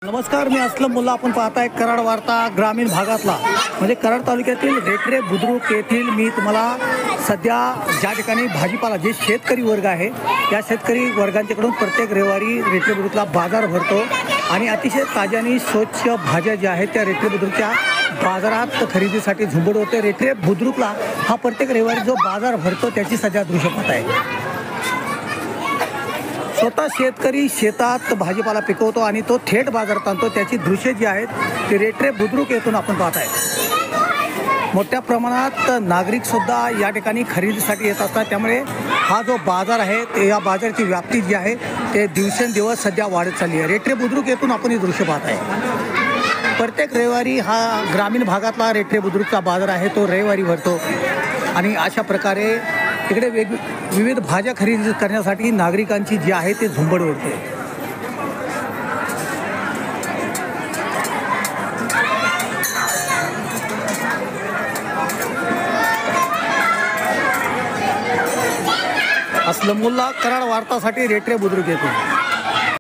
नमस्कार, मी असलम मुल्ला. आपण पाहताय कराड वार्ता ग्रामीण भागातला, म्हणजे कराड तालुक्यातील रेठरे बुद्रुक येथील मी तुम्हाला सध्या ज्या ठिकाणी भाजीपाला जे शेतकरी वर्ग आहे त्या शेतकरी वर्गांच्याकडून प्रत्येक रविवारी रेठरे बुद्रुकला बाजार भरतो आणि अतिशय ताज्या आणि स्वच्छ भाज्या ज्या आहेत त्या रेठरे बुद्रुकच्या बाजारात खरेदीसाठी झुंबड होते. रेठरे बुद्रुकला हा प्रत्येक रविवारी जो बाजार भरतो त्याची सध्या दृश्य पाहत आहे. स्वतः शेतकरी शेतात भाजीपाला पिकवतो आणि तो थेट बाजारात आणतो. त्याची दृश्ये जी आहेत ती रेठरे बुद्रुक येथून आपण पाहत आहे. मोठ्या प्रमाणात नागरिकसुद्धा या ठिकाणी खरेदीसाठी येत असतात. त्यामुळे हा जो बाजार आहे ते या बाजाराची व्याप्ती जी आहे ते दिवसेंदिवस सध्या वाढत चालली आहे. रेठरे बुद्रुक येथून आपण ही दृश्य पाहत आहे. प्रत्येक रविवारी हा ग्रामीण भागातला रेठरे बुद्रुकचा बाजार आहे तो रविवारी भरतो आणि अशा प्रकारे इकडे विविध भाज्या खरेदी करण्यासाठी नागरिकांची जी आहे ते झुंबड उडते. असलम मुल्ला, कराड वार्तासाठी रेठरे बुद्रुक येतो.